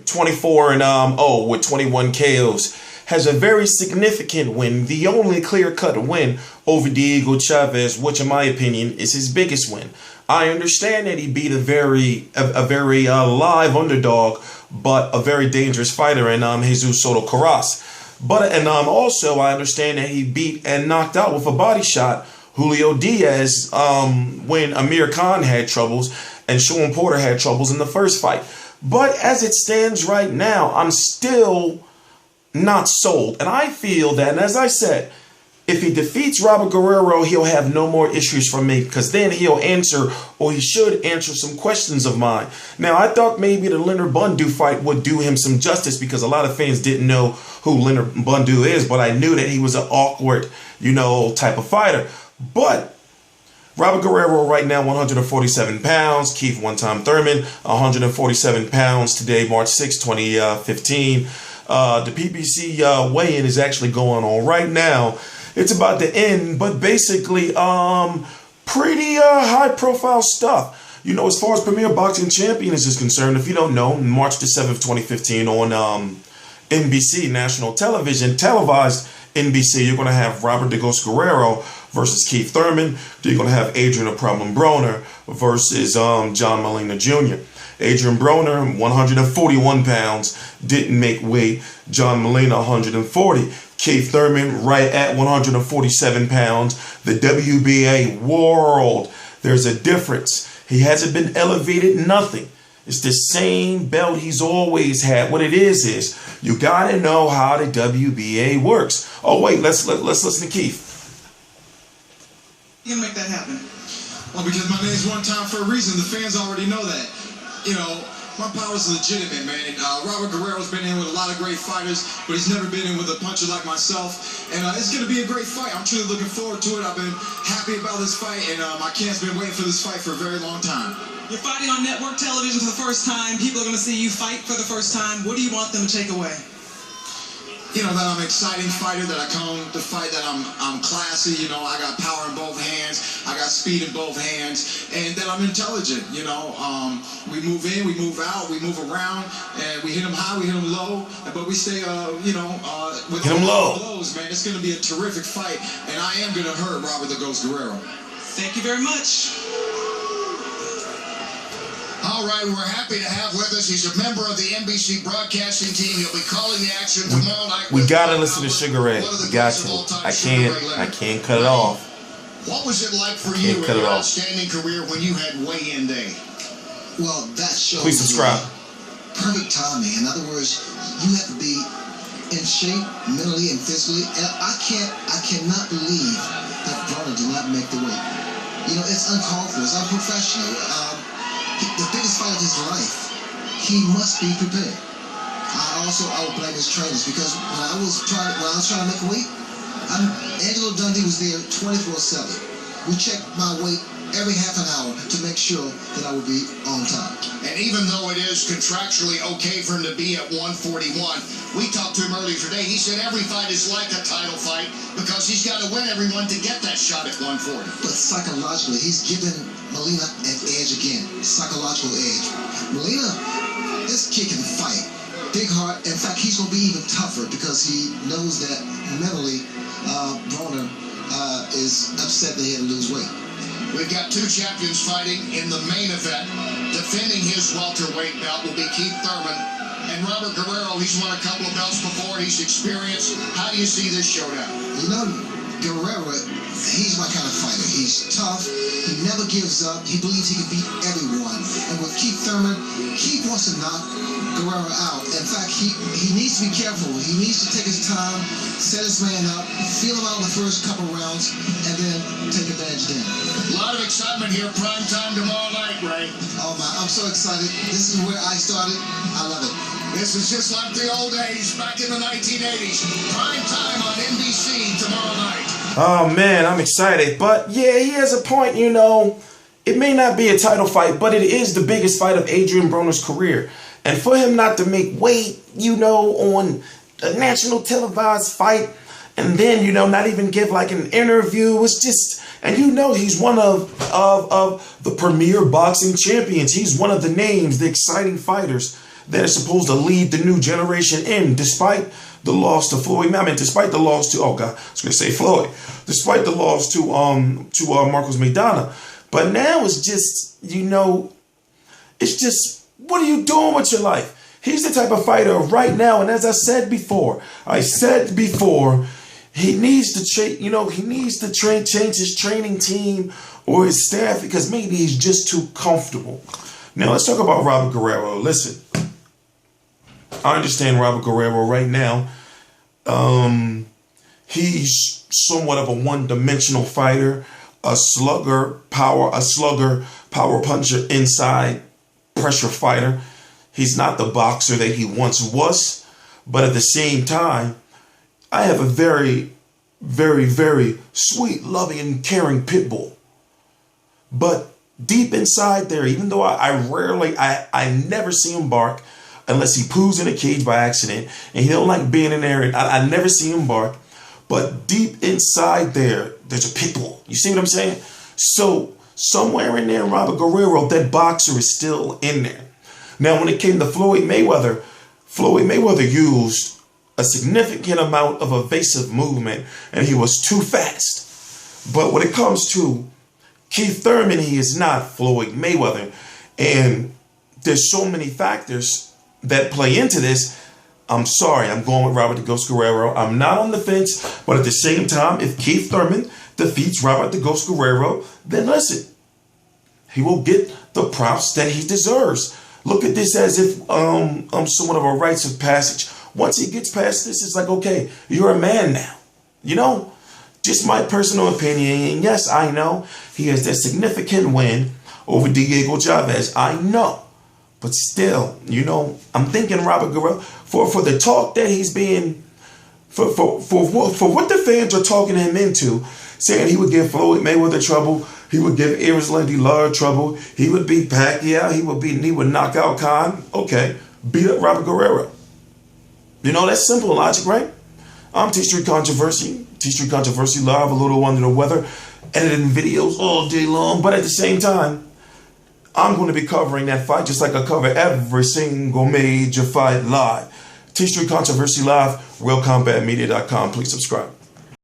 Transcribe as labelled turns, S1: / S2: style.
S1: 24-0 with 21 KOs. Has a very significant win, the only clear-cut win over Diego Chavez, which in my opinion is his biggest win. I understand that he beat a very live underdog, but a very dangerous fighter in Jesus Soto Karass. But also I understand that he beat and knocked out with a body shot Julio Diaz when Amir Khan had troubles and Sean Porter had troubles in the first fight. But as it stands right now, I'm still not sold. And I feel that, and as I said, if he defeats Robert Guerrero, he'll have no more issues from me, because then he'll answer, or he should answer, some questions of mine. Now, I thought maybe the Leonard Bundu fight would do him some justice, because a lot of fans didn't know who Leonard Bundu is, but I knew that he was an awkward, type of fighter. But Robert Guerrero right now, 147 pounds. Keith one-time Thurman, 147 pounds today, March 6, 2015. The PBC weigh-in is actually going on right now. It's about to end, but basically, pretty high-profile stuff. As far as Premier Boxing Champions is concerned, if you don't know, March the 7th, 2015 on NBC, national television, televised NBC, you're going to have Robert "The Ghost" Guerrero versus Keith Thurman. You're going to have Adrien "The Problem" Broner versus John Molina Jr. Adrien Broner, 141 pounds, didn't make weight. John Molina, 140. Keith Thurman, right at 147 pounds. The WBA World, there's a difference. He hasn't been elevated, nothing. It's the same belt he's always had. What it is you got to know how the WBA works. Oh, wait, let's listen to Keith.
S2: You can make that happen. Well, because my name's one time for a reason. The fans already know that. My power's legitimate, man. Robert Guerrero's been in with a lot of great fighters, but he's never been in with a puncher like myself. And it's going to be a great fight. I'm truly looking forward to it. I've been happy about this fight, and my cam's been waiting for this fight for a very long time. You're fighting on network television for the first time. People are going to see you fight for the first time. What do you want them to take away? That I'm an exciting fighter, that I come to fight, that I'm classy, I got power in both hands, I got speed in both hands, and that I'm intelligent, we move in, we move out, we move around, and we hit them high, we hit them low, but we stay, with
S1: hit them low.
S2: Blows, man. It's going to be a terrific fight, and I am going to hurt Robert "The Ghost" Guerrero. Thank you very much.
S3: All right, we're happy to have with us. He's a member of the NBC broadcasting team. He'll be calling the action tomorrow night.
S1: We gotta listen to Sugar Ray. We got to. I can't cut it off.
S3: What was it like for you in your outstanding career when you had weigh-in day?
S4: Well, that show.
S1: Please subscribe.
S4: Perfect timing. In other words, you have to be in shape mentally and physically. And I cannot believe that Broner did not make the weight. It's uncalled for. It's unprofessional. The biggest fight of his life, he must be prepared. I would blame his trainers, because when I was trying to make weight, Angelo Dundee was there 24/7. We checked my weight every half an hour to make sure that I would be on time.
S3: And even though it is contractually okay for him to be at 141, we talked to him earlier today. He said every fight is like a title fight because he's got to win everyone to get that shot at 140.
S4: But psychologically, he's given Molina an edge again, psychological edge. Molina, this kid can fight. Big heart. In fact, he's going to be even tougher because he knows that mentally Broner is upset that he had to lose weight.
S3: We've got two champions fighting in the main event. Defending his welterweight belt will be Keith Thurman. And Robert Guerrero, he's won a couple of belts before. He's experienced. How do you see this showdown?
S4: Guerrero, he's my kind of fighter. He's tough. He never gives up. He believes he can beat everyone. And with Keith Thurman, Keith wants to knock Guerrero out. In fact, he needs to be careful. He needs to take his time, set his man up, feel him out in the first couple rounds, and then take advantage then.
S3: A lot of excitement here. Prime time tomorrow night, Ray.
S4: Oh my, I'm so excited. This is where I started. I love it.
S3: This is just like the old days, back in the 1980s. Prime time on NBC tomorrow night.
S1: Oh, man, I'm excited. But, yeah, he has a point, It may not be a title fight, but it is the biggest fight of Adrien Broner's career. And for him not to make weight, on a national televised fight, and then, not even give like an interview, was just... And he's one of the premier boxing champions. He's one of the names, the exciting fighters that are supposed to lead the new generation in, despite the loss to Floyd. I mean, despite the loss to, oh God, I was going to say Floyd. Despite the loss to Marcos Maidana. But now it's just, it's just, what are you doing with your life? He's the type of fighter right now, and as I said before, he needs to change his training team or his staff because maybe he's just too comfortable. Now let's talk about Robert Guerrero. Listen, I understand Robert Guerrero right now. He's somewhat of a one-dimensional fighter, a slugger, power puncher, inside pressure fighter. He's not the boxer that he once was, but at the same time, I have a very, very, very sweet, loving, and caring pit bull. But deep inside there, even though I never see him bark unless he poos in a cage by accident, and he don't like being in there, and I never see him bark. But deep inside there, there's a pit bull. You see what I'm saying? So somewhere in there, Robert Guerrero, that boxer is still in there. Now, when it came to Floyd Mayweather used a significant amount of evasive movement, and he was too fast. But when it comes to Keith Thurman, he is not Floyd Mayweather. And there's so many factors that play into this. I'm sorry, I'm going with Robert the Ghost Guerrero. I'm not on the fence, but at the same time, if Keith Thurman defeats Robert the Ghost Guerrero, then listen, he will get the props that he deserves. Look at this as if somewhat of a rites of passage. Once he gets past this, it's like, okay, you're a man now. Just my personal opinion. And yes, I know he has that significant win over Diego Chavez. I know. But still, I'm thinking Robert Guerrero, for the talk that he's being, for what the fans are talking him into, saying he would give Floyd Mayweather trouble, he would give Erislandy Lara trouble, he would beat Pacquiao, he would knock out Khan. Okay, beat up Robert Guerrero. That's simple logic, right? I'm T-Street Controversy Live, a little under the weather, editing videos all day long, but at the same time, I'm going to be covering that fight just like I cover every single major fight live. T-Street Controversy Live, RealCombatMedia.com. Please subscribe.